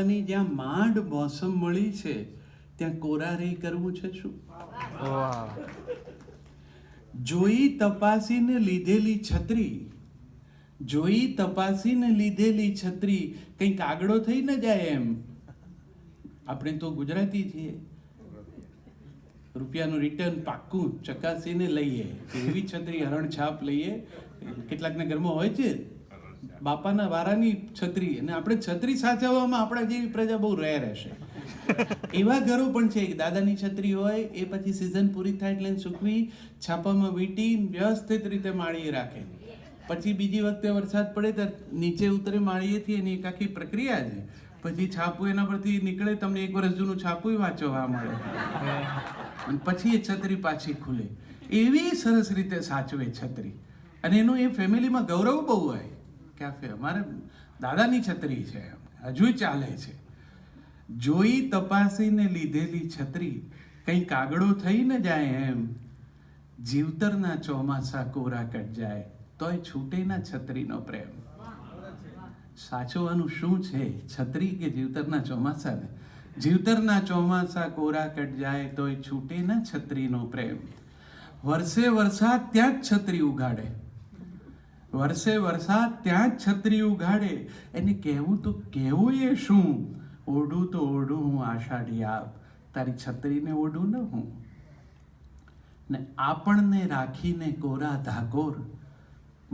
ઉનાળાની જ્યાં માંડ મોસમ મળી છે ત્યાં કોરારી કરવું છે શું? જોઈ તપાસીને લીધેલી છત્રી, જોઈ તપાસીને લીધેલી છત્રી કંઈક આગળો થઈ ન જાય એમ. આપણે તો ગુજરાતી છીએ, રૂપિયાનું રિટર્ન પાક્કું ચકાસીને લઈએ. એવી છત્રી હરણછાપ લઈએ. કેટલાકના ઘરમાં હોય છે બાપાના વારાની છત્રી, અને આપણે છત્રી સાચવવામાં આપણા જેવી પ્રજા બહુ રેર હશે. એવા ઘરો પણ છે કે દાદાની છત્રી હોય એ પછી સિઝન પૂરી થાય એટલે સૂકવી છાપામાં વીંટી વ્યવસ્થિત રીતે માળીએ રાખે. પછી બીજી વખતે વરસાદ પડે ત્યારે નીચે ઉતરે માળીએથી, એની એક આખી પ્રક્રિયા છે. પછી છાપું એના પરથી નીકળે, તમને 1 વર્ષ જૂનું છાપું વાંચવા મળે, અને પછી એ છત્રી પાછી ખુલે. એવી સરસ રીતે સાચવે છત્રી, અને એનું એ ફેમિલીમાં ગૌરવ બહુ હોય કે અમારે દાદાની છત્રી છે, હજુ ચાલે છે. જોઈ તપાસીને લીધેલી છત્રી કંઈ કાગડો થઈ ન જાય એમ. જીવતરના ચોમાસા કોરા કટ જાય તોય છૂટે ના છત્રીનો પ્રેમ. સાચવવાનું શું છે, છત્રી કે જીવતરના ચોમાસા? જીવતરના ચોમાસા કોરા કટ જાય તોય છૂટે ના છત્રીનો પ્રેમ. વર્ષે વરસાદ ત્યાં જ છત્રી ઉગાડે, વર્ષે વરસાદ ત્યાં જ છત્રી ઉગાડે. એને કહેવું તો કહેવું એ શું, ઓઢું તો ઓઢું હું આષાઢી આપ, તારી છત્રીને ઓઢું ન હું. ને આપણને રાખીને કોરા ધાકોર,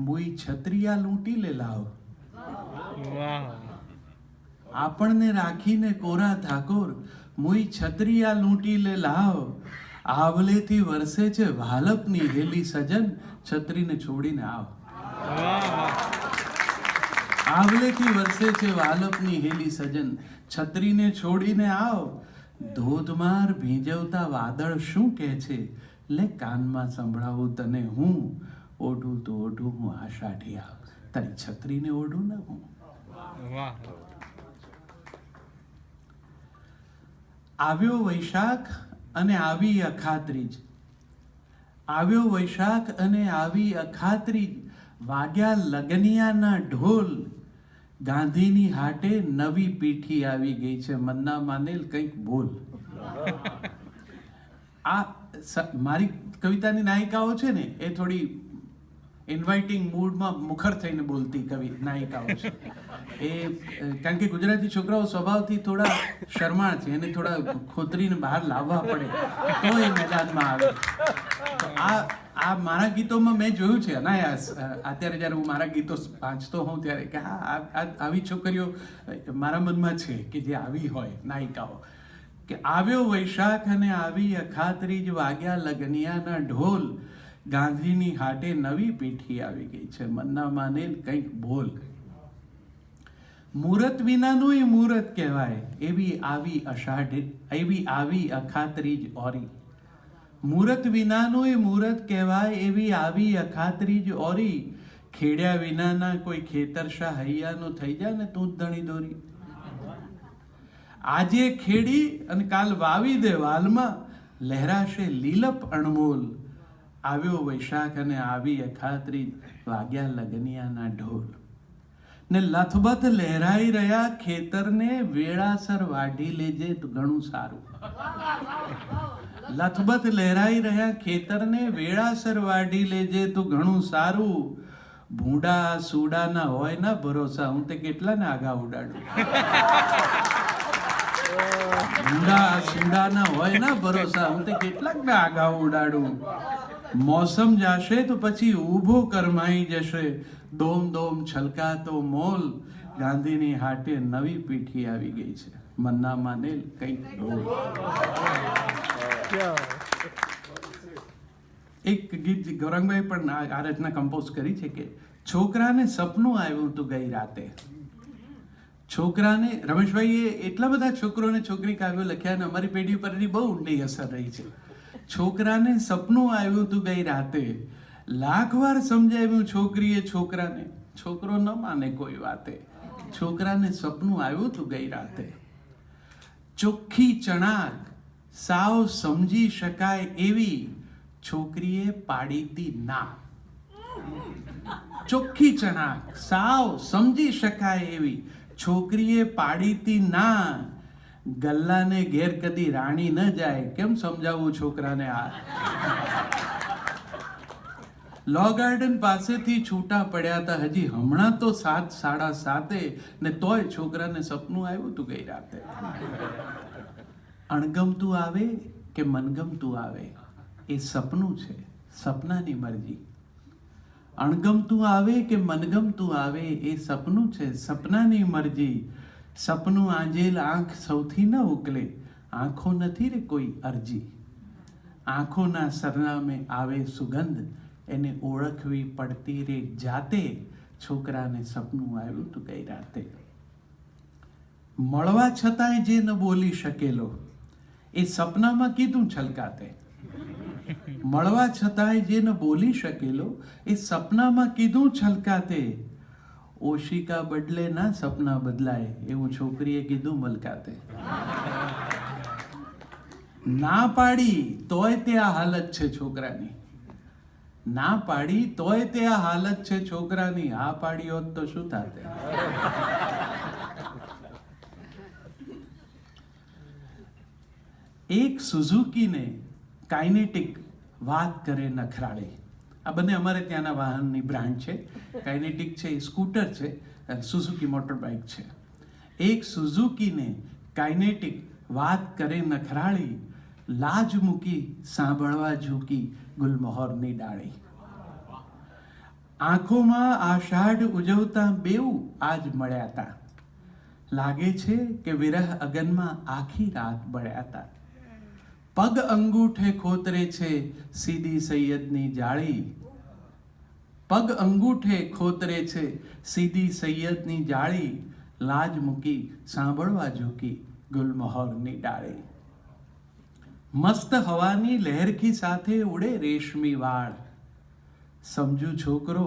મુઈ છત્રીયા લૂંટી લે લાવ. આપણને રાખીને કોરા ધાકોર, મુઈ છત્રીયા લૂંટી લે લાવ. આવલેથી વરસે છે વાલપની હેલી સજન, છત્રીને છોડીને આવ. આવલેથી વરસે છે વાલપની હેલી સજન, છત્રીને છોડીને આવ. ધોધમાર ભીંજવતા વાદળ શું કહે છે, લે કાનમાં સંભળાવું તને હું. ઓઢું તો ઓઢું હું આષાઢી આપ, તારી છત્રીને ઓઢું ન હું. આવ્યો વૈશાખ અને આવી અખાત્રીજ, આવ્યો વૈશાખ અને આવી અખાત્રીજ. વાગ્યા લગનિયાના ઢોલ, ગાંધીની હાટે નવી પીઠી આવી ગઈ છે. મન્ના માનેલ કંઈક બોલ. આ મારી કવિતાની નાયિકાઓ છે ને એ થોડી ઇન્વાઇટિંગ મૂડમાં મુખર થઈને બોલતી નાયિકાઓ છે. એ કારણ કે ગુજરાતી છોકરાઓ સ્વભાવથી થોડા શરમાળ છે, એને થોડા ખોતરીને બહાર લાવવા પડે તો એ મેદાનમાં આવે. તો આ મારા ગીતોમાં મેં જોયું છે અનાયાસ. અત્યારે જ્યારે હું મારા ગીતો વાંચતો હોઉં ત્યારે કે હા આવી છોકરીઓ મારા મનમાં છે કે જે આવી હોય નાયિકાઓ. કે આવ્યો વૈશાખ અને આવી અખાત્રીજ, વાગ્યા લગનિયાના ઢોલ, ગાંધીની હાટે નવી પીઠી આવી ગઈ છે. મન્ના માનેલ કંઈક બોલ. મુહૂર્ત વિનાનું એ મુહૂર્ત કહેવાય, એવી આવી અખાત્રીજ ઓરી. મુહૂર્ત વિનાનું એ મુહૂર્ત કહેવાય, એવી આવી અખાત્રીજ ઓરી. ખેડ્યા વિનાના કોઈ ખેતરશા હૈયાનો થઈ જાય ને તું જ ધણી દોરી. આજે ખેડી અને કાલ વાવી દે વાલમાં, લહેરાશે લીલપ અણમોલ. આવ્યો વૈશાખ અને આવી અખાત્રીજ, વાગ્યા લગનિયાના ઢોલ. ને લથબથ લહેરાઈ રહ્યા ખેતરને, વેળાસર વાઢી લેજે તો ઘણું સારું. લથબથ લહેરાઈ રહ્યા ખેતરને, વેળાસર વાઢી લેજે તો ઘણું સારું. ભૂંડા સુડાના હોય ના ભરોસા, હું તે કેટલાને આગા ઉડાડું. ભૂંડા સુડાના હોય ના ભરોસા, હું તે કેટલાકને આગા ઉડાડું. મોસમ જાશે તો પછી ઊભો કરમાઈ જશે, દોમ દોમ છલકાતો મોલ. ગાંધીની હાટે નવી પીઠી આવી ગઈ છે. મન્ના માનેલ કંઈક બોલ. એક ગીત ગૌરંગભાઈ પણ આ રચના કમ્પોઝ કરી છે કે છોકરાને સપનું આવ્યું તું ગઈ રાતે. છોકરાને, રમેશભાઈએ એટલા બધા છોકરોને છોકરી કાવ્યો લખ્યા અને અમારી પેઢી ઉપર એની બહુ ઊંડી અસર રહી છે. છોકરાને સપનું આવ્યું તું ગઈ રાતે, લાખ વાર સમજાવ્યું છોકરીએ છોકરાને, છોકરો ન માને કોઈ વાતે. છોકરાને સપનું આવ્યું તું ગઈ રાતે. ચોખ્ખી ચણાક સાવ સમજી શકાય એવી, છોકરીએ પાડીતી ના. ચોખ્ખી ચણાક સાવ સમજી શકાય એવી, છોકરીએ પાડીતી ના, ગલ્લાને ઘેર કદી રાણી ન જાય. કેમ સમજાવવું છોકરાને આ? લો ગાર્ડન પાસેથી છૂટા પડ્યા હતા હજી હમણાં તો 7:30 ને તોય છોકરાને સપનું આવ્યું તું ગઈ રાતે. અણગમતું આવે કે મનગમતું આવે એ સપનું છે, સપનાની મરજી. અણગમતું આવે કે મનગમતું આવે એ સપનું છે, સપનાની મરજી. સપનું આંજેલ આંખ સૌથી ન ઉકલે, આંખો નથી રે કોઈ અરજી. આંખોના સરનામે આવે સુગંધ, એને ઓળખવી પડતી રે જાતે. છોકરાને સપનું આવ્યું તું ગઈ રાતે. મળવા છતાંય જે ન બોલી શકેલો, એ સપનામાં કીધું છલકાતે. મળવા છતાંય જે ન બોલી શકેલો, એ સપનામાં કીધું છલકાતે. ઓશિકા બદલે ના સપના બદલાય, એવું છોકરીએ કીધું મલકાતે. ના પાડી તોય તે આ હાલત છે છોકરાની. ના પાડી તોય તે આ હાલત છે છોકરાની. આ પાડી હોત તો શું થાતે? એક સુઝુકીને કાઇનેટિક વાત કરે નખરાળી. આ બંને અમારે ત્યાંના વાહનની બ્રાન્ડ છે. કાઇનેટિક છે એ સ્કૂટર છે, સુઝુકી મોટર બાઇક છે. એક સુઝુકીને કાઇનેટિક વાત કરે નખરાળી, લાજ મૂકી સાંભળવા ઝૂકી ગુલમહોરની ડાળી. આંખોમાં આષાઢ ઉજવતા બેઉ આજ મળ્યા તા. લાગે છે કે વિરહ અગનમાં આખી રાત બળ્યા તા. પગ અંગૂઠે ખોતરે છે સીદી સૈયદની જાળી. પગ અંગૂઠે ખોતરે છે સીદી સૈયદની જાળી. લાજ મૂકી સાંભળવા ઝૂકી ગુલમહોરની ડાળી. મસ્ત હવાની લહેરખી સાથે ઉડે રેશમી વાળ. સમજુ છોકરો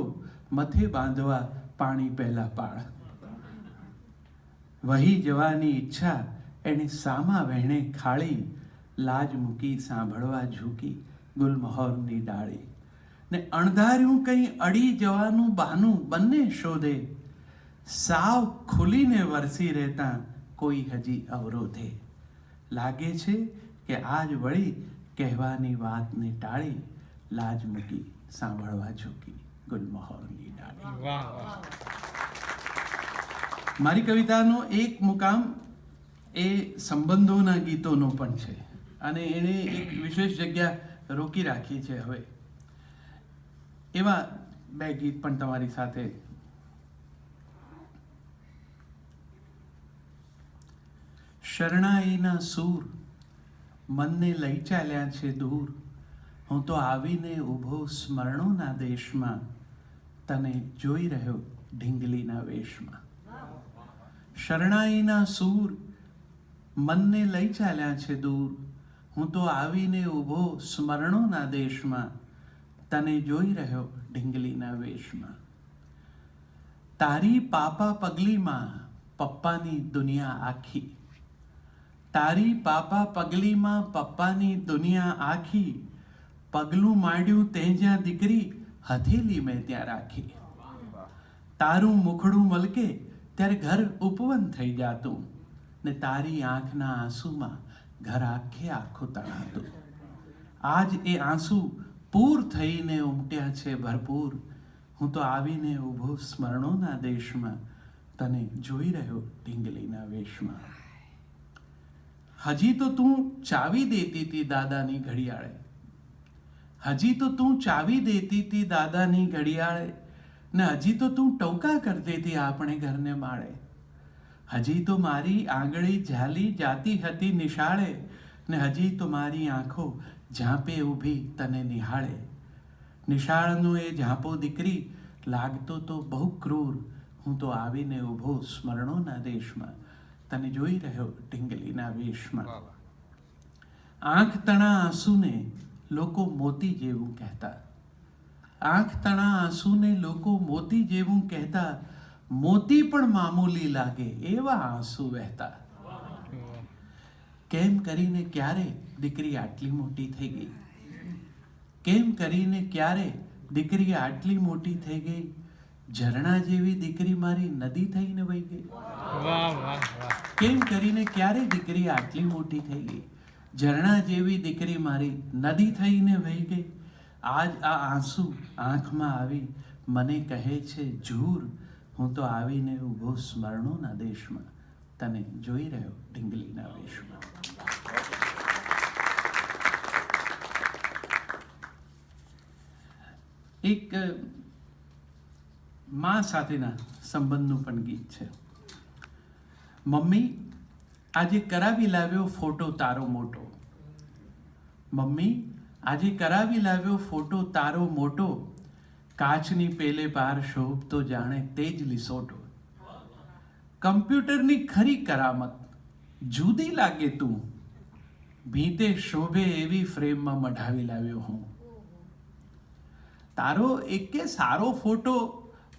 મથે બાંધવા પાણી પહેલા પાળ. વહી જવાની ઈચ્છા એને સામા વહેણે ખાળી. લાજ મૂકી સાંભળવા ઝૂકી ગુલમહોરની ડાળી. ને અણધાર્યું કંઈ અડી જવાનું બહાનું બંને શોધે. સાવ ખુલીને વરસી રહેતા કોઈ હજી અવરોધે. લાગે છે કે આજ વળી કહેવાની વાતને ટાળી. લાજ મૂકી સાંભળવા ઝૂકી ગુલમહોરની ડાળી. મારી કવિતાનો એક મુકામ એ સંબંધોના ગીતોનો પણ છે, અને એણે એક વિશેષ જગ્યા રોકી રાખી છે. હવે એવા 2 ગીત પણ તમારી સાથે. શરણાઈના સૂર મનને લઈ ચાલ્યા છે દૂર. હું તો આવીને ઊભો સ્મરણોના દેશમાં, તને જોઈ રહ્યો ઢીંગલીના વેશમાં. શરણાઈના સૂર મનને લઈ ચાલ્યા છે દૂર. હું તો આવીને ઊભો સ્મરણોના દેશમાં, તને જોઈ રહ્યો ઢીંગલીના વેશમાં. તારી પાપા પગલીમાં પપ્પાની દુનિયા આખી. તારી પાપા પગલીમાં પપ્પાની દુનિયા આખી. પગલું માંડ્યું તે જ્યાં દીકરી, હથેલી મેં ત્યાં રાખી. તારું મુખડું મલકે ત્યારે ઘર ઉપવન થઈ જાતું, ને તારી આંખના આંસુમાં ઘર આખે આખું તણાતું. આજ એ આંસુ પૂર થઈને ઉમટ્યા છે ભરપૂર. હું તો આવીને ઊભો સ્મરણોના દેશમાં, તને જોઈ રહ્યો ઢીંગલીના વેશમાં. હજી તો તું ચાવી દેતી હતી દાદાની ઘડિયાળે. હજી તો તું ચાવી દેતી હતી દાદાની ઘડિયાળે. ને હજી તો તું ટોકા કરતી હતી આપણે ઘરને માળે. હજી તો મારી આંગળી ઝાલી જાતી હતી નિશાળે. ને હજી તો મારી આંખો ઝાંપે ઊભી તને નિહાળે. નિશાળનો એ ઝાંપો દીકરી લાગતો તો બહુ ક્રૂર. હું તો આવીને ઊભો સ્મરણોના દેશમાં, તને જોઈ રહ્યો ઢીંગલીના વેશમાં. આંખ તણા આંસુને લોકો મોતી જેવું કહેતા. આંખ તણા આંસુને લોકો મોતી જેવું કહેતા. મોતી પણ મામૂલી લાગે એવા આંસુ વહેતા. કેમ કરીને ક્યારે દીકરી આટલી મોટી થઈ ગઈ? કેમ કરીને ક્યારે દીકરી આટલી મોટી થઈ ગઈ? ઝરણા જેવી દીકરી મારી નદી થઈને વહી ગઈ. વાહ વાહ વાહ. કેમ કરીને ક્યારે દીકરી આટલી મોટી થઈ ગઈ? ઝરણા જેવી દીકરી મારી નદી થઈને વહી ગઈ. આજ આ આંસુ આંખમાં આવી મને કહે છે ઝૂર, હું તો આવીને ઊભો સ્મરણોના દેશમાં, તને જોઈ રહ્યો ઢીંગલીના વેશમાં. એક મા સાથેના સંબંધનું પણ ગીત છે. મમ્મી આજે કરાવી લાવ્યો ફોટો તારો મોટો, મમ્મી આજે કરાવી લાવ્યો ફોટો તારો મોટો, કાચની પેલે પાર શોભતો જાણે તેજ લીસોટો. કમ્પ્યુટરની ખરી કરામત જુદી લાગે તું, ભીતે શોભે એવી ફ્રેમમાં મઢાવી લાવ્યો હું. તારો એકે સારો ફોટો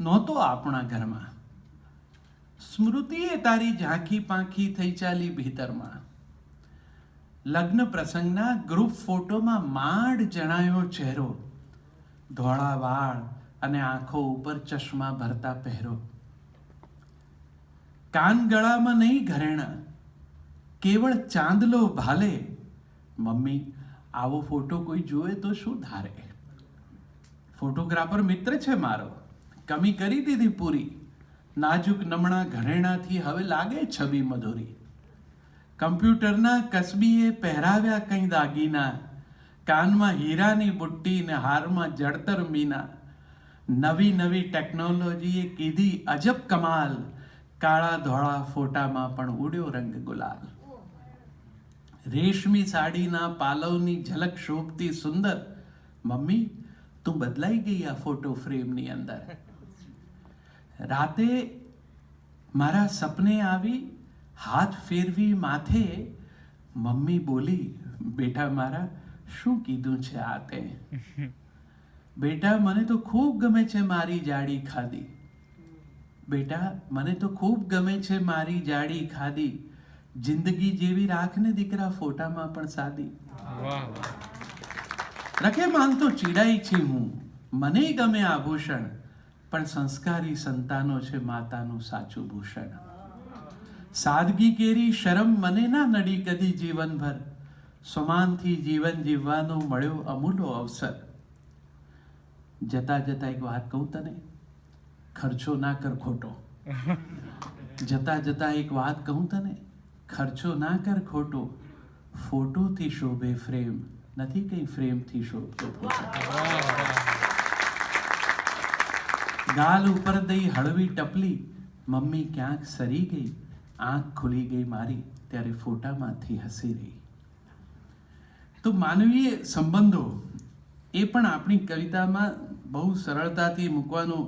નહોતો આપણા ઘરમાં, સ્મૃતિએ તારી ઝાંખી પાંખી થઈ ચાલી ભીતરમાં. લગ્ન પ્રસંગના ગ્રુપ ફોટોમાં માંડ જણાયો ચહેરો, ધોળા વાળ અને આંખો ઉપર ચશ્મા ભરતા પહેરો. કાન ગળામાં નહીં ઘરેણા, કેવળ ચાંદલો ભાલે, મમ્મી આવો ફોટો કોઈ જોવે તો શું ધારે. ફોટોગ્રાફર મિત્ર છે મારો, કમી કરી દીધી પૂરી, નાજુક નમણા ઘરેણાથી હવે લાગે છબી મધુરી. કમ્પ્યુટરના કસબીએ પહેરાવ્યા કંઈ દાગીના, કાનમાં હીરાની બુટ્ટી ને હારમાં જડતર મીના. નવી નવી ટેકનોલોજીએ કીધી અજબ કમાલ, કાળા ધોળા ફોટામાં પણ ઉડ્યો રંગ ગુલાલ. રેશમી સાડીના પાલવની ઝલક શોભતી સુંદર, મમ્મી તું બદલાઈ ગઈ આ ફોટો ફ્રેમની અંદર. રાતે મારા સપને આવી હાથ ફેરવી માથે, મમ્મી બોલી બેટા મારા શું કીધું છે આ તે. બેટા મને તો ખૂબ ગમે છે મારી જાડી ખાધી, બેટા મને તો ખૂબ ગમે છે મારી જાડી ખાધી, જિંદગી જેવી રાખને દીકરા ફોટામાં પણ સાદી. વાહ વાહ. રખે માનતો ચીડાઈ છી હું, મને ગમે આભૂષણ, પણ સંસ્કારી સંતાનો છે માતાનું સાચું ભૂષણ. સાદગી કેરી શરમ મને ના નડી કદી જીવનભર, સમાનથી જીવન જીવવાનો મળ્યો અમૂલો અવસર. જતા જતા એક વાત કહું તને, ખર્ચો ના કર ખોટો. જતા જતા એક વાત કહું તને, ખર્ચો ના કર ખોટો, ફોટોથી શોભે ફ્રેમ, નથી કઈ ફ્રેમથી શોભતો ફોટો. ગાલ ઉપર દઈ હળવી ટપલી, મમ્મી ક્યાંક સરી ગઈ, આંખ ખુલી ગઈ મારી ત્યારે ફોટામાંથી હસી રહી. તો માનવીય સંબંધો એ પણ આપણી કવિતામાં બહુ સરળતાથી મૂકવાનો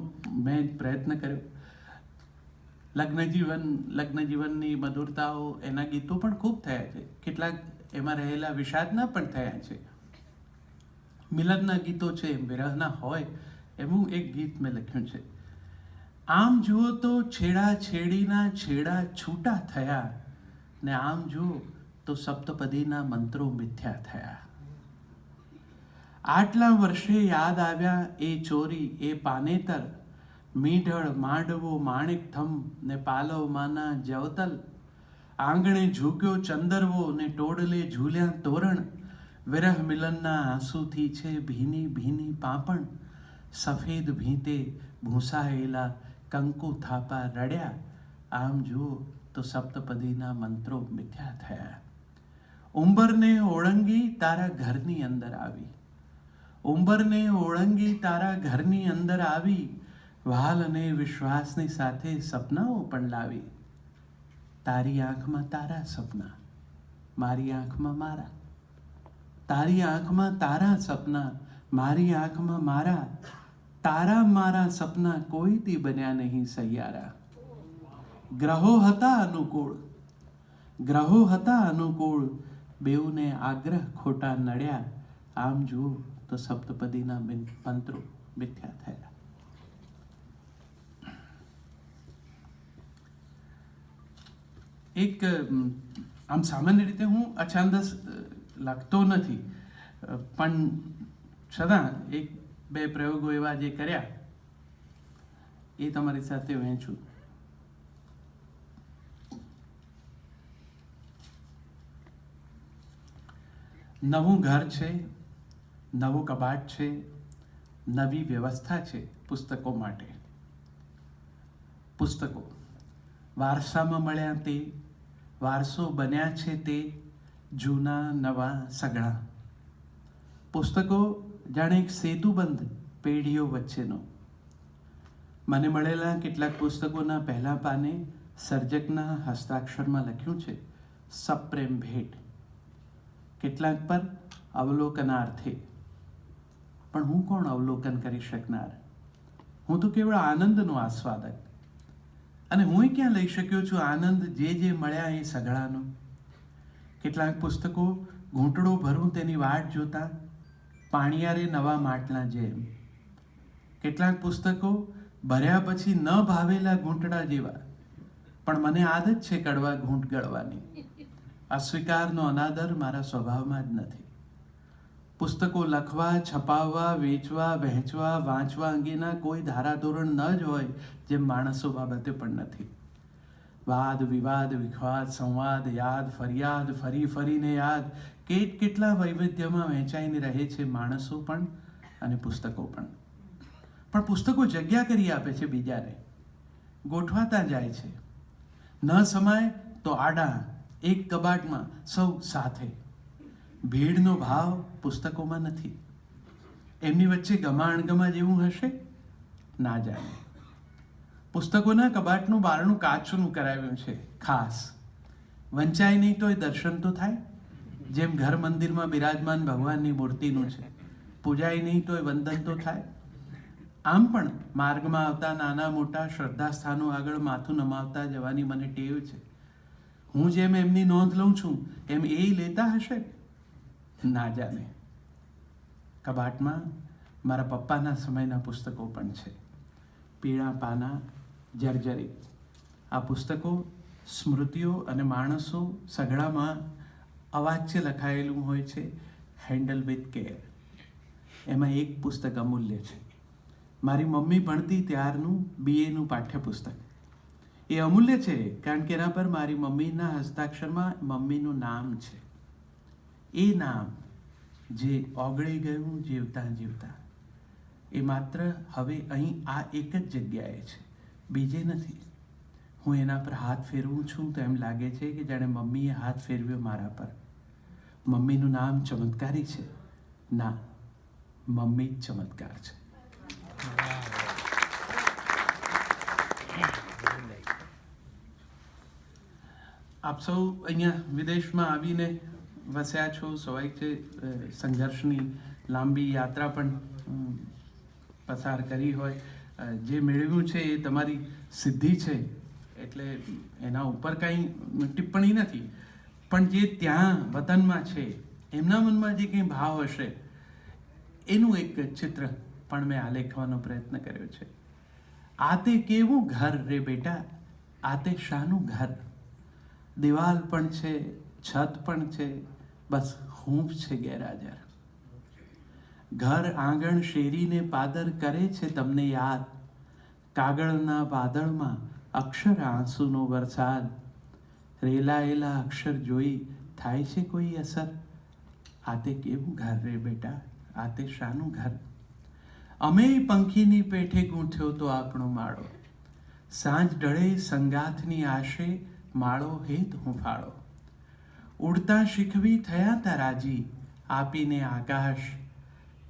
મેં પ્રયત્ન કર્યો. લગ્ન જીવનની મધુરતાઓ એના ગીતો પણ ખૂબ થયા છે, કેટલાક એમાં રહેલા વિષાદના પણ થયા છે. મિલનના ગીતો છે, વિરહના હોય એવું એક ગીત મેં લખ્યું છે. આમ જુઓ તો છેડા છેડીના છેડા છૂટા થયા, ને આમ જુઓ તો સપ્તપદીના મંત્રો મિથ્યા થયા. આટલા વર્ષે યાદ આવ્યા એ ચોરી એ પાનેતર, મીઢળ માંડવો માણેક થમ ને પાલવ માના જવતલ. આંગણે ઝૂક્યો ચંદરવો ને ટોડલે ઝૂલ્યા તોરણ, વિરહ મિલનના આંસુથી છે ભીની ભીની પાંપણ. સફેદ ભીંતે ભૂંસાયેલા કંકુ થાપા રડ્યા, આમ જુઓ તો સપ્તપદીના મંત્રો મિથ્યા થયા. ઉંબરને ઓળંગી તારા ઘરની અંદર આવી, ઉંબરને ઓળંગી તારા ઘરની અંદર આવી, વહાલ અને વિશ્વાસની સાથે સપનાઓ પણ લાવી. તારી આંખમાં તારા સપના, મારી આંખમાં મારા. તારી આંખમાં તારા સપના, મારી આંખમાં મારા. તારા મારા સપના કોઈથી બન્યા નહીં સૈયારા. ગ્રહો હતા અનુકૂળ, ગ્રહો હતા અનુકૂળ, બેઉને આગ્રહ ખોટા નડ્યા. આમ જુઓ તો સપ્તપદીના મંત્રો મિથ્યા થયા. એક આમ સામાન્ય રીતે હું અછાંદસ લખતો નથી, પણ છતાં એક બે પ્રયોગો એવા જે કર્યા એ તમારી સાથે વહેંચું. નવું ઘર છે, નવું કબાટ છે, નવી વ્યવસ્થા છે પુસ્તકો માટે. પુસ્તકો વારસામાં મળ્યા તે, વારસો બન્યા છે તે, જૂના નવા સગળા. પુસ્તકો જાણે એક સેતુબંધ પેઢીઓ વચ્ચેનો. મને મળેલા કેટલાક પુસ્તકોના પહેલા પાને સર્જકના હસ્તાક્ષરમાં લખ્યું છે સપ્રેમ ભેટ. કેટલાક પર અવલોકનાર્થે. પણ હું કોણ અવલોકન કરી શકનાર? હું તો કેવળ આનંદનો આસ્વાદક. અને હું ક્યાં લઈ શક્યો છું આનંદ જે મળ્યા એ સઘળાનો? કેટલાક પુસ્તકો ઘૂંટડો ભરું તેની વાટ જોતા પાણિયારે નવા માટલા જેમ. કેટલાક પુસ્તકો ભર્યા પછી ન ભાવેલા ઘૂંટડા જેવા. પણ મને આદત છે કડવા ઘૂંટ ગળવાની. અસ્વીકારનો અનાદર મારા સ્વભાવમાં જ નથી. પુસ્તકો લખવા, છપાવવા, વેચવા, વહેંચવા, વાંચવા અંગેના કોઈ ધારાધોરણ ન જ હોય જેમ માણસો બાબતે પણ નથી. વાદ વિવાદ, વિખવાદ, સંવાદ, યાદ, ફરિયાદ, ફરી ફરીને યાદ, કેટલા વૈવિધ્યમાં વહેંચાઈને રહે છે માણસો પણ અને પુસ્તકો પણ. પણ પુસ્તકો જગ્યા કરી આપે છે બીજાને. ગોઠવાતા જાય છે. ન સમાય તો આડા એક કબાટમાં સૌ સાથે. ભીડનો ભાવ પુસ્તકોમાં નથી. એમની વચ્ચે ગમાણગમા જેવું હશે? ના જાણે. પુસ્તકોના કબાટનું બારણું કાચનું કરાવ્યું છે ખાસ. વંચાય નહીં તો એ દર્શન તો થાય, જેમ ઘર મંદિરમાં બિરાજમાન ભગવાનની મૂર્તિનું છે. પૂજાય નહીં તો એ વંદન તો થાય. આમ પણ માર્ગમાં આવતા નાના મોટા શ્રદ્ધા સ્થાનો આગળ માથું નમાવતા જવાની મને ટેવ છે. હું જેમ એમની નોંધ લઉં છું એમ એ લેતા હશે? ના જાણે. કબાટમાં મારા પપ્પાના સમયના પુસ્તકો પણ છે. પીળા પાના, જર્જરિત. આ પુસ્તકો સ્મૃતિઓ અને માણસો સઘળામાં અવાચ્ય લખાયેલું હોય છે. Handle with care. એમાં એક પુસ્તક અમૂલ્ય છે. મારી મમ્મી ભણતી ત્યારનું BAનું પાઠ્યપુસ્તક. એ અમૂલ્ય છે કારણ કે એના પર મારી મમ્મીના હસ્તાક્ષરમાં મમ્મીનું નામ છે. એ નામ જે ઓગળી ગયું જીવતા જીવતા, એ માત્ર હવે અહીં આ એક જ જગ્યાએ છે, બીજે નથી. હું એના પર હાથ ફેરવું છું તો એમ લાગે છે કે જાણે મમ્મીએ હાથ ફેરવ્યો મારા પર. મમ્મીનું નામ ચમત્કારી છે? ના, મમ્મી જ ચમત્કાર છે. આપ સૌ અહીંયા વિદેશમાં આવીને વસ્યા છો. સ્વાભાવિક છે સંઘર્ષની લાંબી યાત્રા પણ પસાર કરી હોય. જે મેળવ્યું છે એ તમારી સિદ્ધિ છે, એટલે એના ઉપર કાંઈ ટિપ્પણી નથી. પણ જે ત્યાં વતનમાં છે એમના મનમાં જે કંઈ ભાવ હશે એનું એક ચિત્ર પણ મેં આલેખવાનો પ્રયત્ન કર્યો છે. આ તે કેવું ઘર રે બેટા, આ તે શાનું ઘર? દિવાલ પણ છે, છત પણ છે, બસ હૂંફ છે ગેરહાજર. ઘર આંગણ શેરીને પાદર કરે છે તમને યાદ. કાગળના વાદળમાં અક્ષર આંસુનો વરસાદ. રેલાયેલા અક્ષર જોઈ થાય છે કોઈ અસર? આ તે કેવું ઘર રે બેટા, આ તે શાનું ઘર? અમે પંખીની પેઠે ગૂંથ્યો તો આપણો માળો. સાંજ ઢળે સંગાથની આશે માળો હેત હુંફાળો. ઉડતા શીખવી થયા તા રાજી આપીને આકાશ.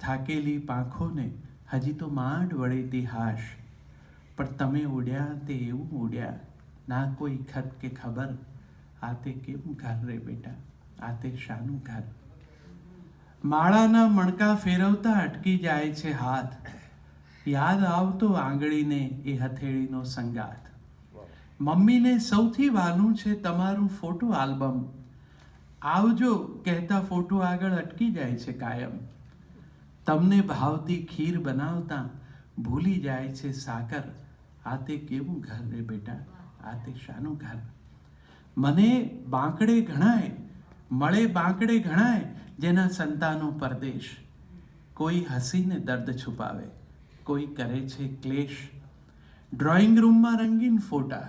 થાકેલી પાંખોને હજી તો માંડ વળે તે હાશ. પણ તમે ઉડ્યા તે એવું ઉડ્યા, ના કોઈ ખત કે ખબર. આ તે કેવું ઘર રે બેટા, આ તે શાનું ઘર? માળાના મણકા ફેરવતા અટકી જાય છે હાથ. યાદ આવતો આંગળીને એ હથેળીનો સંગાથ. મમ્મીને સૌથી વહાલું છે તમારું ફોટો આલ્બમ. આવજો કહેતા ફોટો આગળ અટકી જાય છે કાયમ. તમને ભાવતી ખીર બનાવતા ભૂલી જાય છે સાકર. આ તે કેવું ઘર રે બેટા, આ તે શાનું ઘર? મને બાંકડે ઘણાય, મળે બાંકડે ઘણાય, જેના સંતાનો પરદેશ. કોઈ હસીને દર્દ છુપાવે, કોઈ કરે છે ક્લેશ. ડ્રોઈંગ રૂમમાં રંગીન ફોટા,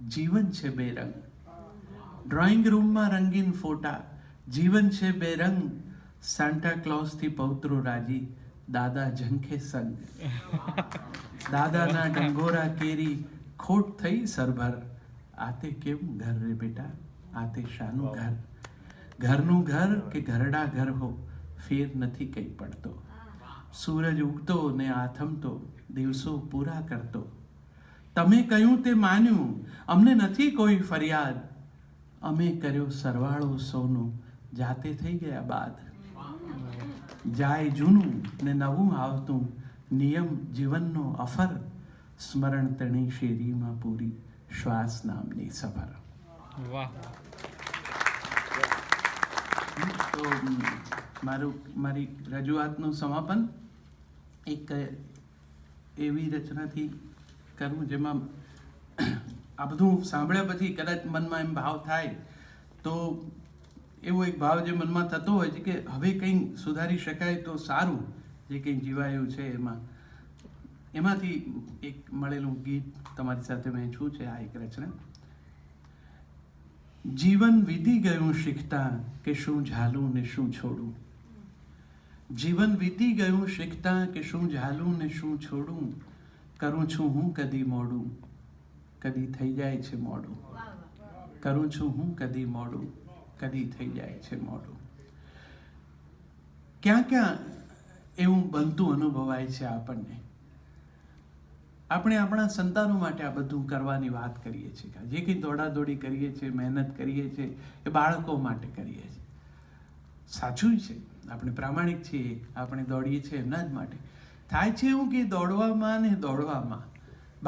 જીવન છે બેરંગ. ડ્રોઈંગ રૂમમાં રંગીન ફોટા, જીવન છે બેરંગ. સાન્ટા ક્લોઝથી પૌત્રો રાજી, દાદા ઝંખે સંગ. દાદાના ડંગોરા કેરી, ખોટ થઈ સરભર. આતે કેવું ઘર રે બેટા, આતે શાનું ઘર. ઘરનું ઘર કે ઘરડા ઘર હો, ફેર નથી કંઈ પડતો. સૂરજ ઉગતો ને આથમતો, દિવસો પૂરા કરતો. તમે કહ્યું તે માન્યું, અમને નથી કોઈ ફરિયાદ. અમે કર્યો સરવાળો સૌનો, જાતે થઈ ગયા બાદ. જાય જૂનું ને નવું આવતું, નિયમ જીવનનો અફર. સ્મરણ તણી શેરીમાં પૂરી, શ્વાસ નામની સફર. વાહ. તો મારી રજૂઆતનું સમાપન એક એવી રચનાથી કરવું જેમાં આ બધું સાંભળ્યા પછી કદાચ મનમાં એમ ભાવ થાય તો એવો એક ભાવ જે મનમાં થતો હોય છે કે હવે કંઈ સુધારી શકાય તો સારું. જે કંઈ જીવાયું છે એમાંથી એક મળેલું ગીત તમારી સાથે વહેંચવું છે. આ એક રચના. જીવન વીતી ગયું શીખતા કે શું ઝાલું ને શું છોડું. જીવન વીતી ગયું શીખતા કે શું ઝાલું ને શું છોડું. કરું છું હું કદી મોડું, કદી થઈ જાય છે મોડું. કરું છું હું કદી મોડું, કદી થઈ જાય છે મોડું. ક્યાં ક્યાં એવું બનતું અનુભવાય છે આપણને. આપણે આપણા સંતાનો માટે આ બધું કરવાની વાત કરીએ છીએ. જે કંઈ દોડાદોડી કરીએ છીએ, મહેનત કરીએ છીએ, એ બાળકો માટે કરીએ છીએ. સાચું છે, આપણે પ્રામાણિક છીએ, આપણે દોડીએ છીએ એમના જ માટે. થાય છે એવું કે દોડવામાં ને દોડવામાં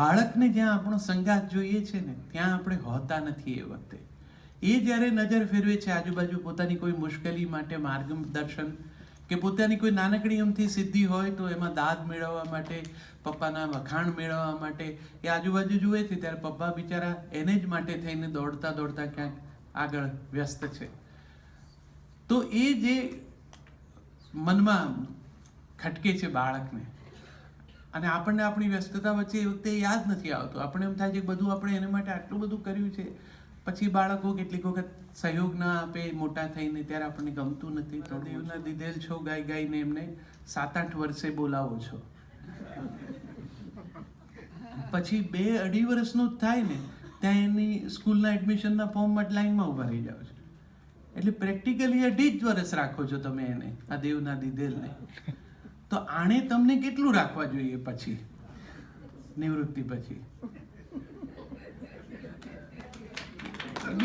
બાળકને જ્યાં આપણો સંગાત જોઈએ છે ને ત્યાં આપણે હોતા નથી. એ વખતે એ જ્યારે નજર ફેરવે છે આજુબાજુ પોતાની કોઈ મુશ્કેલી માટે માર્ગદર્શન કે પોતાની કોઈ નાનકડી અમથી સિદ્ધિ હોય તો એમાં દાદ મેળવવા માટે, પપ્પાના વખાણ મેળવવા માટે એ આજુબાજુ જુએ છે ત્યારે પપ્પા બિચારા એને જ માટે થઈને દોડતા દોડતા ક્યાંક આગળ વ્યસ્ત છે. તો એ જે મનમાં ખટકે છે બાળકને અને આપણને આપણી વ્યસ્તતા વચ્ચે એ વખતે યાદ નથી આવતું. આપણે એમ થાય છે બધું આપણે એને માટે આટલું બધું કર્યું છે. પછી બાળકો કેટલીક વખત સહયોગ ના આપે મોટા થઈને ત્યારે આપણને ગમતું નથી. તો દેવના દીધેલ છો ગાઈ ગાઈને એમને 7-8 વર્ષે બોલાવો છો. પછી 2-2.5 વર્ષનું જ થાય ને ત્યાં એની સ્કૂલના એડમિશનના ફોર્મ માટે લાઈનમાં ઊભા રહી જાઓ છો. એટલે પ્રેક્ટિકલી 2.5 વર્ષ રાખો છો તમે એને, આ દેવના દીધેલને. તો આણે તમને કેટલું રાખવા જોઈએ પછી નિવૃત્તિ પછી?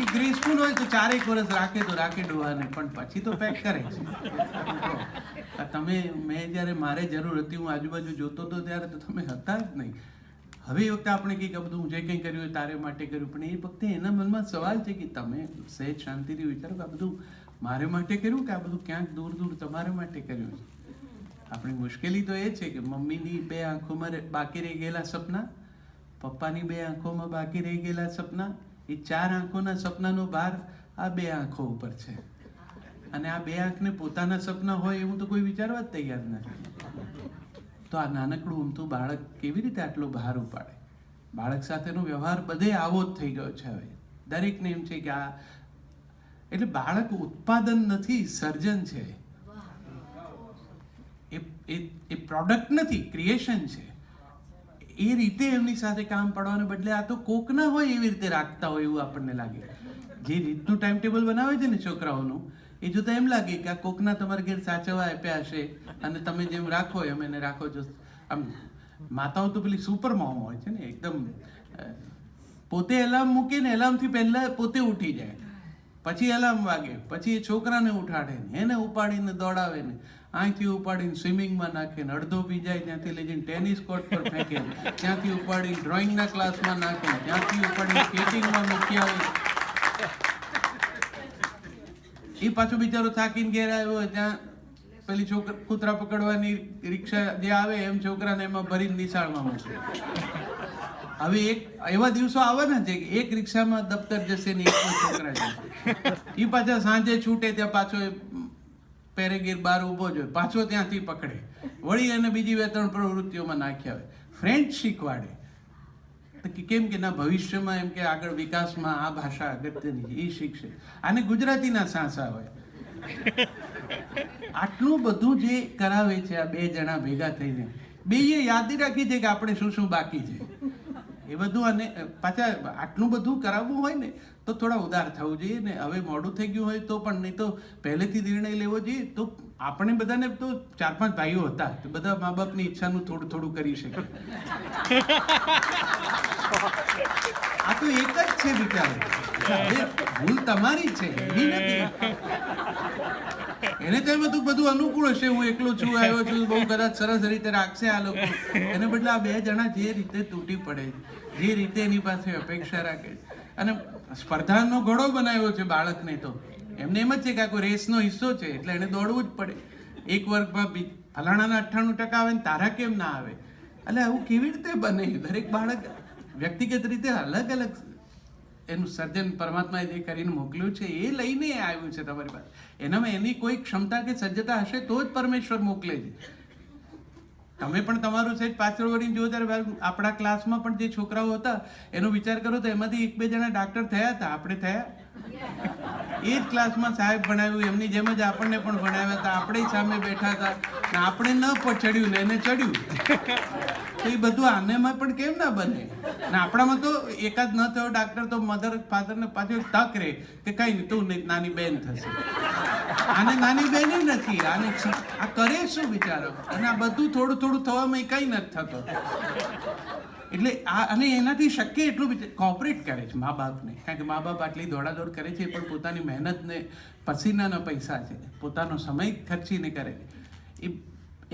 ગ્રેસફુલ હોય તો 4 વર્ષ રાખે તો રાખે ડોહાને, પણ પછી તો પેક કરે છે. તમે મેં જ્યારે મારે જરૂર હતી, હું આજુબાજુ જોતો હતો ત્યારે તો તમે હતા જ નહીં. હવે એ વખતે આપણે કંઈક બધું જે કંઈ કર્યું હોય તારે માટે કર્યું, પણ એ વખતે એના મનમાં સવાલ છે કે તમે સહેજ શાંતિથી વિચારો કે આ બધું મારે માટે કર્યું કે આ બધું ક્યાંક દૂર દૂર તમારે માટે કર્યું છે. આપણી મુશ્કેલી તો એ છે કે મમ્મીની 2 આંખોમાં બાકી રહી ગયેલા સપના, પપ્પાની 2 આંખોમાં બાકી રહી ગયેલા સપના, એ 4 આંખોના સપનાનો ભાર આ 2 આંખો ઉપર છે. અને આ 2 આંખને પોતાના સપના હોય એવું તો કોઈ વિચારવા જ તૈયાર નથી. તો આ નાનકડું ઊમતું બાળક કેવી રીતે આટલો ભાર ઉપાડે? બાળક સાથેનો વ્યવહાર બધે આવો જ થઈ ગયો છે હવે. દરેકને એમ છે કે આ એટલે બાળક ઉત્પાદન નથી, સર્જન છે. એ પ્રોડક્ટ નથી, ક્રિએશન છે. એ રીતે એમની સાથે કામ પડવાને બદલે આ તો કોક ના હોય એવી રીતે રાખતા હોય એવું આપણને લાગે. જે રીતનું ટાઈમ ટેબલ બનાવે છે ને છોકરાઓનું, એ જોતા એમ લાગે કે આ કોકના તમારા ઘેર સાચવવા આપ્યા હશે અને તમે જેમ રાખો એમ એને રાખો છો. આમ માતાઓ તો પેલી સુપર મોમ હોય છે ને, એકદમ પોતે એલાર્મ મૂકે ને એલાર્મથી પહેલા પોતે ઉઠી જાય, પછી એલાર્મ વાગે, પછી એ છોકરાને ઉઠાડે ને એને ઉપાડીને દોડાવે ને અહીંથી ઉપાડીને સ્વિમિંગમાં નાખે ને અડધો પી જાય ત્યાંથી લઈ જઈને ટેનિસ કોર્ટ પર ફેંકે, ત્યાંથી ઉપાડીને ડ્રોઈંગના ક્લાસમાં નાખે, ત્યાંથી ઉપાડીને સ્કેટિંગમાં મૂકી આવે. એ પાછો બિચારો થાકીને ઘેર આવ્યો હોય ત્યાં પેલી કૂતરા પકડવાની રિક્ષા જે આવે એમ છોકરાને એમાં ભરીને નિશાળમાં મૂકે. હવે એક એવા દિવસો આવવાના છે કે એક રિક્ષામાં દફતર જશે ને એક છોકરા જશે. એ પાછા સાંજે છૂટે ત્યાં પાછો પેરેગીર બહાર ઊભો જ હોય, પાછો ત્યાંથી પકડે, વળી એને બીજી 2-3 પ્રવૃત્તિઓમાં નાખ્યા હોય. ફ્રેન્ચ શીખવાડે, કે કેમ કે ના ભવિષ્યમાં એમ કે આગળ વિકાસમાં આ ભાષા અગત્યની એ શીખશે. આને ગુજરાતીના સાંસા હોય. આટલું બધું જે કરાવે છે આ બે જણા ભેગા થઈને, બેય યાદી રાખી છે કે આપણે શું શું બાકી છે એ બધું. અને પાછા આટલું બધું કરાવવું હોય ને તો થોડા ઉદાર થવું જોઈએ ને. હવે મોડું થઈ ગયું હોય તો પણ, નહીં તો પહેલેથી નિર્ણય લેવો જોઈએ. તો આપણે બધાને તો 4-5 ભાઈઓ હતા તો બધા મા બાપની ઈચ્છાનું થોડું થોડું કરી શકે. આ તો એક જ છે બિચારો. હવે ભૂલ તમારી છે, એની નથી. એને તો એમ હતું બધું અનુકૂળ હશે, હું એકલો છું, આવ્યો છું, બહુ કદાચ સરસ રીતે રાખશે આ લોકો. એને બદલે આ બે જણા જે રીતે તૂટી પડે, જે રીતે એની પાસે અપેક્ષા રાખે, અને સ્પર્ધાનો ઘોડો બનાવ્યો છે બાળકને. તો એમને એમ જ છે કે આ કોઈ રેસનો હિસ્સો છે એટલે એને દોડવું જ પડે. એક વર્ગમાં ફલાણાના 98% આવે ને તારા કેમ ના આવે? એટલે આવું કેવી રીતે બને? દરેક બાળક વ્યક્તિગત રીતે અલગ અલગ એનું સર્જન પરમાત્માએ જે કરીને મોકલ્યું છે એ લઈને આવ્યું છે તમારી પાસે. એનામાં એની કોઈ ક્ષમતા કે સજ્જતા હશે તો જ પરમેશ્વર મોકલે છે. તમે પણ તમારું સેજ પાછળ વળીને જુઓ ત્યારે આપણા ક્લાસમાં પણ જે છોકરાઓ હતા એનો વિચાર કરો તો એમાંથી 1-2 જણા ડાક્ટર થયા હતા. આપણે થયા? એ જ ક્લાસમાં સાહેબ ભણાવ્યું, એમની જેમ જ આપણને પણ ભણાવ્યા હતા. આપણે સામે બેઠા હતા ને આપણે ન ચડ્યું ને એને ચડ્યું. તો એ બધું આનેમાં પણ કેમ ના બને? ને આપણામાં તો એકાદ ન થયો ડાક્ટર તો મધર ફાધરને પાછું તક રહે કે કઈ નહીં, તું નાની બેન થશે. આને નાની બેન નથી, આને આ કરે શું બિચારો? અને આ બધું થોડું થોડું થવામાં કઈ નથી થતો. એટલે આ અને એનાથી શક્ય એટલું કોઓપરેટ કરે છે મા બાપને. કારણ કે મા બાપ આટલી દોડાદોડ કરે છે પણ પોતાની મહેનતને પસીનાના પૈસા છે, પોતાનો સમય ખર્ચીને કરે. એ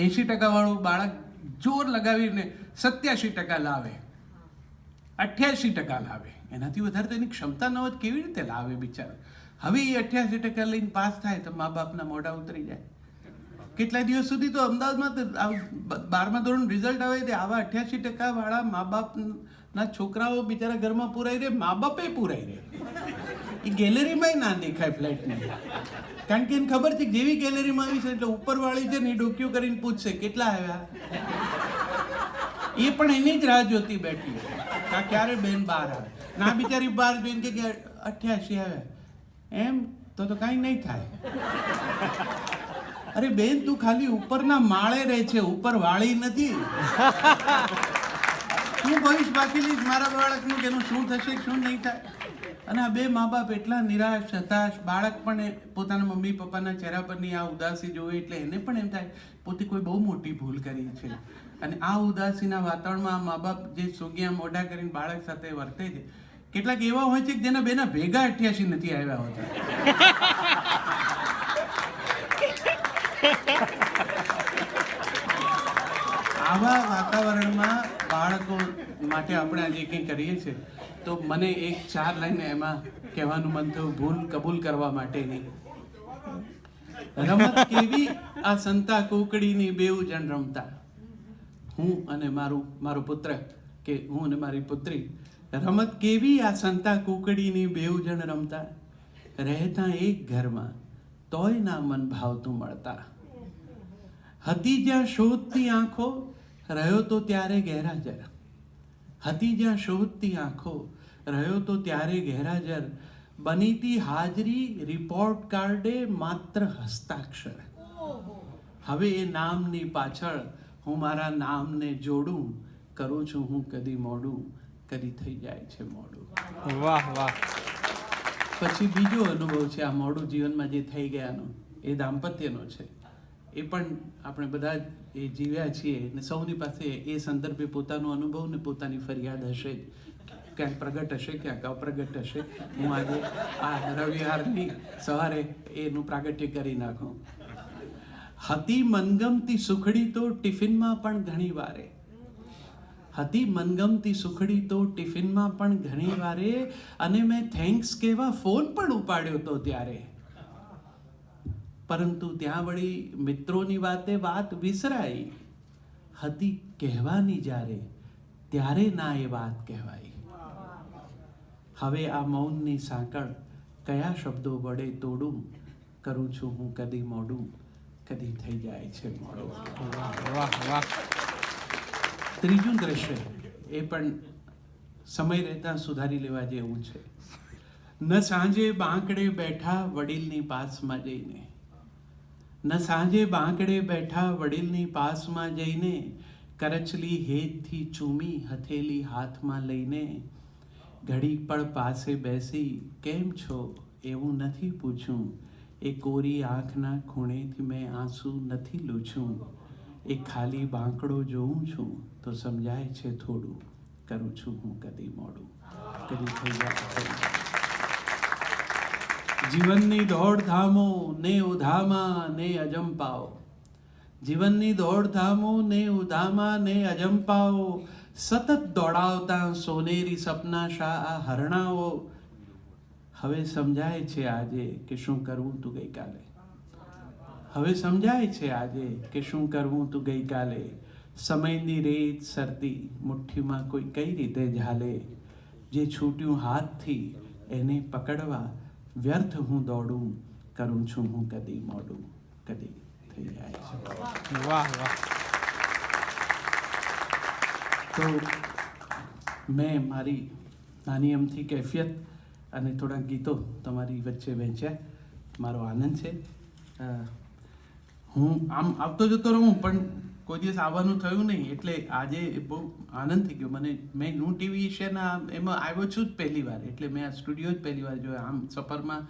80% વાળું બાળક જોર લગાવીને 87% લાવે, 88% લાવે. એનાથી વધારે તો એની ક્ષમતા ન હોય કેવી રીતે લાવે બિચારો? હવે એ 88% લઈને પાસ થાય તો મા બાપના મોઢા ઉતરી જાય. કેટલા દિવસ સુધી તો અમદાવાદમાં 12મા ધોરણ રિઝલ્ટ આવે તે આવા 88% વાળા મા બાપના છોકરાઓ બિચારા ઘરમાં પુરાઈ રહે, મા બાપે પુરાઈ રહે. એ ગેલેરીમાંય ના દેખાય ફ્લેટની. કારણ કે એને ખબર છે કે જેવી ગેલેરીમાં આવી છે એટલે ઉપરવાળી છે ને એ ડોક્યું કરીને પૂછશે કેટલા આવ્યા. એ પણ એની જ રાહ જોતી બેઠી કે ક્યારે બેન બહાર આવે. ના બિચારી બહાર જોઈને કે 88 આવ્યા. એમ તો કાંઈ નહીં થાય. અરે બેન, તું ખાલી ઉપરના માળે રહે છે, ઉપર વાળી નથી. હું ભવિષ્ય બાકી લઈશ મારા બાળકનું કે એનું શું થશે શું નહીં થાય. અને આ બે મા બાપ એટલા નિરાશ, હતાશ. બાળક પણ પોતાના મમ્મી પપ્પાના ચહેરા પરની આ ઉદાસી જોવે એટલે એને પણ એમ થાય પોતે કોઈ બહુ મોટી ભૂલ કરી છે. અને આ ઉદાસીના વાતાવરણમાં આ મા બાપ જે સોગિયા મોઢા કરીને બાળક સાથે વર્તે છે, કેટલાક એવા હોય છે કે જેના બેના ભેગા 88 નથી આવ્યા હોતા. આવા વાતાવરણમાં બાળકો માટે આપણે આજે કંઈ કરીએ છીએ તો મને એક 4 લાઈન એમાં કહેવાનું મન થયું, ભૂલ કબૂલ કરવા માટેની. રમત કેવી આ સંતા કુકડીની બેઉ જણ રમતા. હું અને મારો પુત્ર કે હું અને મારી પુત્રી. રમત કેવી આ સંતા કુકડીની બેઉ જણ રમતા. રહેતા એક ઘરમાં તોય ના મન ભાવતું મળતા. હતી જ્યાં શોધતી આંખો રહ્યો તો ત્યારે ગેરહાજર. હતી જ્યાં શોધતી આંખો રહ્યો તો ત્યારે ગેરહાજર. બનીતી હાજરી રિપોર્ટ કાર્ડે માત્ર હસ્તાક્ષર. હવે એ નામની પાછળ હું મારા નામને જોડું. કરું છું હું કદી મોડું, કદી થઈ જાય છે મોડું. વાહ વાહ. પછી બીજો અનુભવ છે આ મોડું જીવનમાં જે થઈ ગયાનો, એ દાંપત્યનો છે. એ પણ આપણે બધા એ જીવ્યા છીએ ને સૌની પાસે એ સંદર્ભે પોતાનો અનુભવ ને પોતાની ફરિયાદ હશે, ક્યાંક પ્રગટ હશે, ક્યાંક અપ્રગટ હશે. હું આજે આ રવિવારની સવારે એનું પ્રાગટ્ય કરી નાખું. હતી મનગમતી સુખડી તો ટિફિનમાં પણ ઘણી વારે. હતી મનગમતી સુખડી તો ટિફિનમાં પણ ઘણી વારે. અને મેં થેન્ક્સ કહેવા ફોન પણ ઉપાડ્યો તો ત્યારે. પરંતુ ત્યાં વળી મિત્રોની વાત વિસરાઈ. હતી કહેવાની જ્યારે ત્યારે ના એ વાત કહેવાય. હવે આ મૌનની સાંકળ કયા શબ્દો વડે તોડું. કરું છું હું કદી મોડું, કદી થઈ જાય છે મોડું. વાહ વાહ. ત્રીજું દ્રશ્ય એ પણ સમય રહેતા સુધારી લેવા જેવું છે. ન સાંજે બાંકડે બેઠા વડીલની પાસમાં જઈને, ન સાંજે બાંકડે બેઠા વડીલની પાસમાં જઈને, કરચલી હેતથી ચૂમી હથેલી હાથમાં લઈને, ઘડીક પળ પાસે બેસી કેમ છો એવું નથી પૂછું, એ કોરી આંખના ખૂણેથી મેં આંસુ નથી લૂછું, એ ખાલી બાંકડો જોઉં છું તો સમજાય છે થોડું, કરું છું હું કદી મોડું, કદી થઈ જાય. જીવનની દોડધામો ને ઉધામા ને અજંપાઓ, જીવનની દોડધામો ને ઉધામા ને અજંપાઓ, સતત દોડાવતા સોનેરી સપના શા આ હરણાઓ, હવે સમજાય છે આજે કે શું કરવું તું ગઈકાલે, હવે સમજાય છે આજે કે શું કરવું તું ગઈકાલે, સમયની રેત સરતી મુઠ્ઠીમાં કોઈ કઈ રીતે ઝાલે, જે છૂટ્યું હાથથી એને પકડવા વ્યર્થ હું દોડું, કરું છું હું કદી મોડું, કદી થઈ જાય છે. વાહ વાહ. તો મેં મારી નાની અમથી કેફિયત અને થોડા ગીતો તમારી વચ્ચે વહેંચ્યા. મારો આનંદ છે. હું આમ આવતો જતો રહું પણ કોઈ દિવસ આવવાનું થયું નહીં, એટલે આજે બહુ આનંદ થઈ ગયો મને. મેં નું ટીવી શેના એમાં આવ્યો છું જ પહેલી વાર, એટલે મેં આ સ્ટુડિયો જ પહેલી વાર જોયો. આમ સફરમાં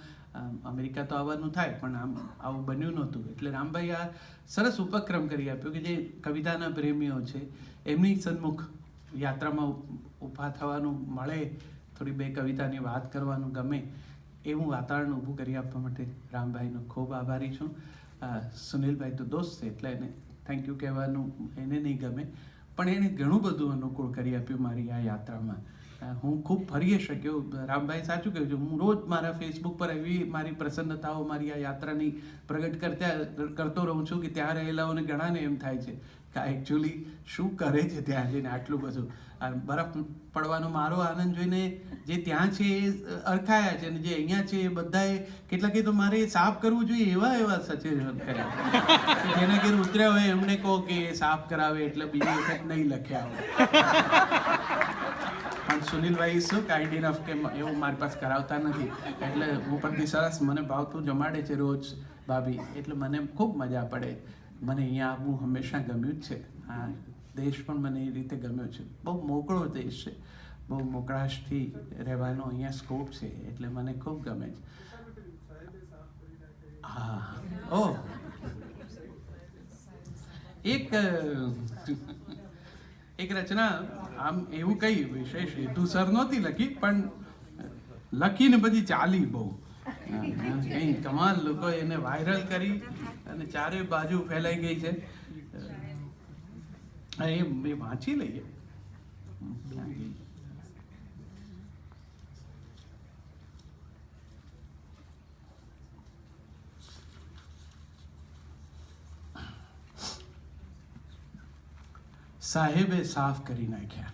અમેરિકા તો આવવાનું થાય પણ આમ આવું બન્યું નહોતું. એટલે રામભાઈ આ સરસ ઉપક્રમ કરી આપ્યો કે જે કવિતાના પ્રેમીઓ છે એમની સન્મુખ યાત્રામાં ઊભા થવાનું મળે, થોડી બે કવિતાની વાત કરવાનું ગમે એવું વાતાવરણ ઊભું કરી આપવા માટે રામભાઈનો ખૂબ આભારી છું. સુનિલભાઈ તો દોસ્ત છે એટલે એને થેન્ક યુ કહેવાનું એને નહીં ગમે, પણ એણે ઘણું બધું અનુકૂળ કરી આપ્યું મારી આ યાત્રામાં. હું ખૂબ ફરી શક્યો. રામભાઈ સાચું કહ્યું છે, હું રોજ મારા ફેસબુક પર એવી મારી પ્રસન્નતાઓ મારી આ યાત્રાની પ્રગટ કરતો રહું છું કે ત્યાં રહેલાઓને ઘણાને એમ થાય છે કે આ એકચ્યુઅલી શું કરે છે ત્યાં જઈને આટલું બધું. આ બરફ પડવાનો મારો આનંદ જોઈને જે ત્યાં છે એ અરખાયા છે, અને જે અહીંયા છે એ બધાએ કેટલાકે તો મારે સાફ કરવું જોઈએ એવા સચેતન કર્યા. જેના ઘેર ઉતર્યા હોય એમને કહો કે સાફ કરાવે એટલે બીજી વખત નહીં લખ્યા હોય. પણ સુનિલભાઈ શું કાઇન્ડ ઇનફ કે એવું મારી પાસે કરાવતા નથી, એટલે ઉપરથી સરસ મને ભાવતું જમાડે છે રોજ ભાભી, એટલે મને ખૂબ મજા પડે. મને અહીંયા આવવું હંમેશા ગમ્યું જ છે. આ દેશ પણ મને એ રીતે ગમ્યો છે. બહુ મોકળો દેશ છે, બહુ મોકળાશથી રહેવાનો અહીંયા સ્કોપ છે, એટલે મને ખૂબ ગમે છે. હા, ઓહ, એક રચના આમ એવું કઈ વિશેષ હેતુસર નહોતી લખી, પણ લખીને પછી ચાલી બહુ કઈ કમાલ. લોકો એને વાયરલ કરી અને ચારે બાજુ ફેલાઈ ગઈ છે. એ વાંચી લઈએ. સાહેબે સાફ કરી નાખ્યા.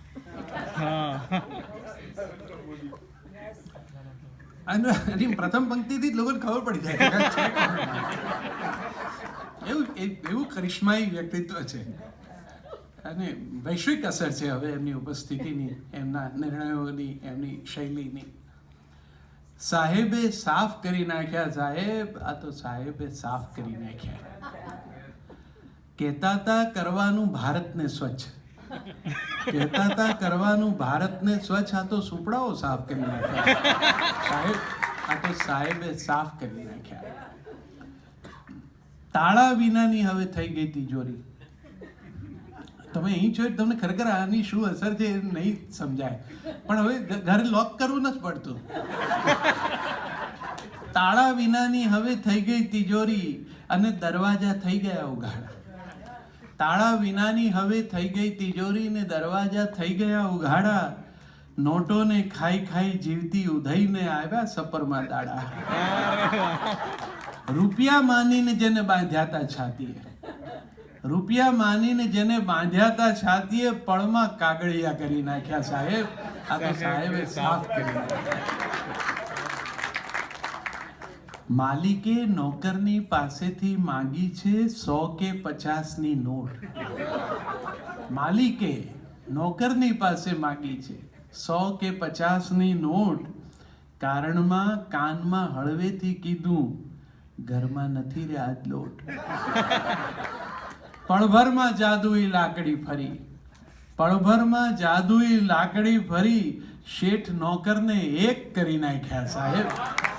અને પ્રથમ પંક્તિથી જ લોકોને ખબર પડી જાય એવું કરિશ્માઈ વ્યક્તિત્વ છે અને વૈશ્વિક અસર છે હવે એમની ઉપસ્થિતિની, એમના નિર્ણયોની, એમની શૈલીની. સાહેબે સાફ કરી નાખ્યા સાહેબ, આ તો સાહેબે સાફ કરી નાખ્યા. કહેતા હતા કરવાનું ભારતને સ્વચ્છ, કહેતા હતા કરવાનું ભારતને સ્વચ્છ, આ તો સુપડાઓ સાફ કરી નાખ્યા સાહેબ, આ તો સાહેબે સાફ કરી નાખ્યા. તાળા વિનાની હવે થઈ ગઈ તિજોરી. તમે અહીં છો તમને ખરેખર આની શું અસર છે એ નહીં સમજાય, પણ હવે ઘરે લોક કરવું નથી પડતું. તાળા વિનાની હવે થઈ ગઈ તિજોરી અને દરવાજા થઈ ગયા ઉઘાડા. તાળા વિનાની હવે થઈ ગઈ તિજોરી ને દરવાજા થઈ ગયા ઉઘાડા. નોટોને ખાઈ ખાઈ જીવતી ઉધઈને આવ્યા સપરમાં દાડા. રૂપિયા માનીને જેને બાંધ્યા હતા છાતીએ, રૂપિયા માનીને જેને બાંધ્યા હતા છાતીએ, પળમાં કાગળિયા કરી નાખ્યા સાહેબ, આ તો સાહેબે સાફ કરી નાખ્યા. માલિકે નોકરની પાસેથી માંગી છે 100 કે 50 ની નોટ. માલિકે નોકરની પાસે માંગી છે 100 કે 50ની નોટ, કારણમાં કાનમાં હળવેથી કીધું, ઘરમાં નથી રે આજ લોટ. પળભરમાં જાદુઈ લાકડી ફરી, પળભરમાં જાદુઈ લાકડી ફરી, શેઠ નોકરને એક કરી નાખ્યા સાહેબ.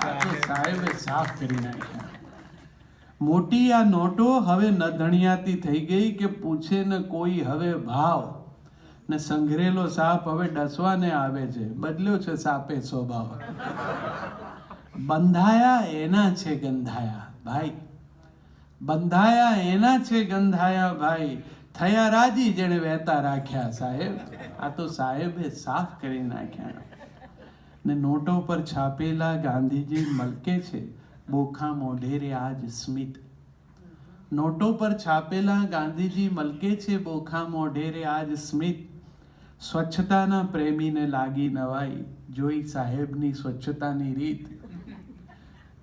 આ તો સાહેબે સાફ કરી નાખ્યા. મોટી આ નોટો હવે ન ધણિયાતી થઈ ગઈ કે પૂછે ને કોઈ હવે ભાવ, ને સંઘરેલો સાપ હવે ડસવાને આવે છે, બદલ્યો છે સાપે સ્વભાવ. બંધાયા એના છે ગંધાયા ભાઈ, બંધાયા એના છે ગંધાયા ભાઈ, થયા રાજી જેણે વહેતા રાખ્યા સાહેબ. આ તો સાહેબે સાફ કરી નાખ્યા. ને નોટો પર છાપેલા ગાંધીજી મલકે છે, બોખા મોઢેરે આજ સ્મિત. નોટો પર છાપેલા ગાંધીજી મલકે છે, બોખા મોઢેરે આજ સ્મિત. સ્વચ્છતાના પ્રેમીને લાગી નવાઈ, જોઈ સાહેબની સ્વચ્છતાની રીત.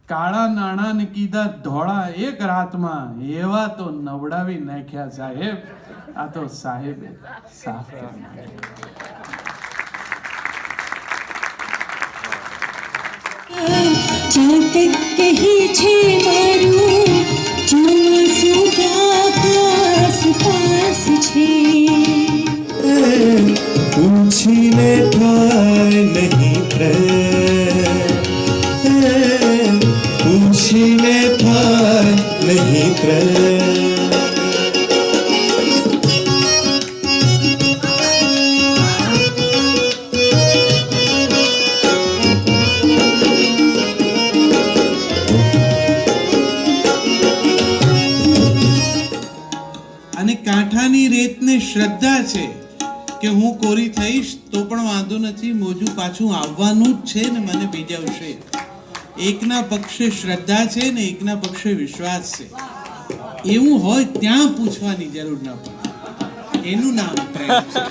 કાળા નાણાંને કીધા ધોળા એક રાતમાં, એવા તો નવડાવી નાખ્યા સાહેબ. આ તો સાહેબે સાફ કરી નાખ્યા. જાતક કહે છે મારું, ચોમાસું આકાશ પાસ છે. પૂછીને થાય નહીં પ્રેમ, પૂછીને થાય નહીં પ્રેમ. અને કાંઠાની રેતને શ્રદ્ધા છે કે હું કોરી થઈશ તો પણ વાંધો નથી, મોજું પાછું આવવાનું જ છે ને મને ભીજાવશે. એકના પક્ષે શ્રદ્ધા છે ને એકના પક્ષે વિશ્વાસ છે. એવું હોય ત્યાં પૂછવાની જરૂર ન પડે. એનું નામ પ્રેમ છે.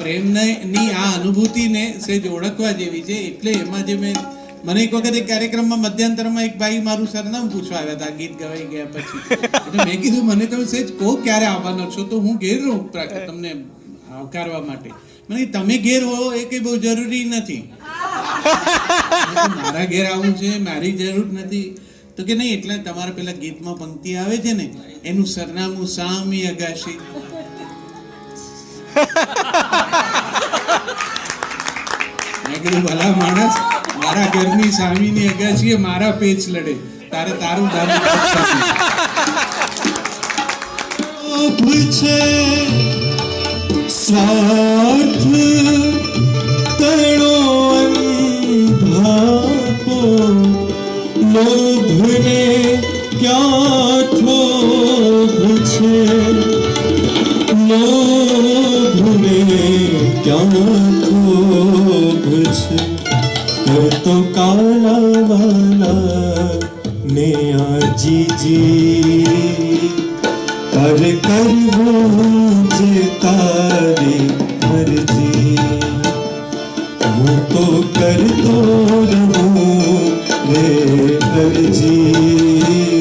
પ્રેમની આ અનુભૂતિને સેજ ઓળખવા જેવી છે. એટલે એમાં જે મને એક વખત એક કાર્યક્રમમાં મધ્યાંતરમાં એક ભાઈ મારું સરનામું પૂછવા આવ્યા હતા ગીત ગવાઈ ગયા પછી. એટલે મેં કીધું મને તમે સેજ કહો ક્યારે આવવાનો છો તો હું ઘેર રહું તમને આવકારવા માટે. મને તમે ઘેર હો એ કઈ બહુ જરૂરી નથી, મારા ઘેર આવું છે મારી જરૂર નથી. તો કે નહીં એટલે તમારા પેલા ગીતમાં પંક્તિ આવે છે ને, એનું સરનામું સામી અગાશી. મેં કીધું ભલા માણસ, મારા ઘરની સામીની અગાશીએ મારા પેચ લડે, તારે તારું દાદુ છે સ્વાર્થ તણો અંધાપો, લોભને ક્યાં થોભ છે, લોભને ક્યાં થોભ છે. કરતો કાળા વાલા ને આજીજી, પર કરવું જે તારી મરજી. હું તો કરતો રહું રે અરજી,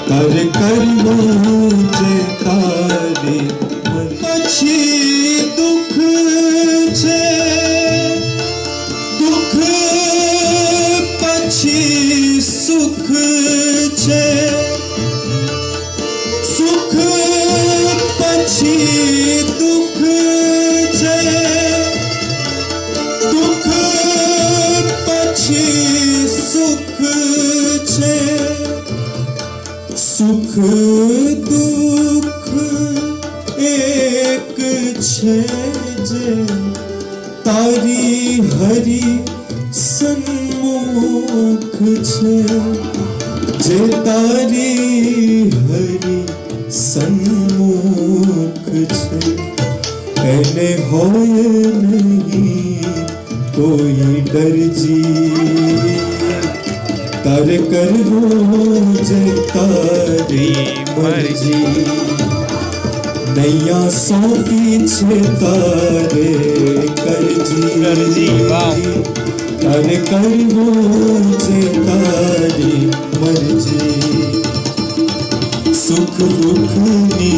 પર કરવું જે તારી મરજી. પછી દુઃખ છે, દુઃખ પછી સુખ છે, સુખ પછી દુઃખ છે, દુઃખ પછી સુખ છે. સુખ દુઃખ એક છે જે તારી હરી સન્મુખ છે, જે તારી હરી સન્મુખ છે. એને હોય નહીં કોઈ ડરજી, તારે કરવું જે તારી મરજી. નૈયા સોંપી છે તારે કરજી, તારે કરવું જે તારી મરજી. સુખ દુઃખની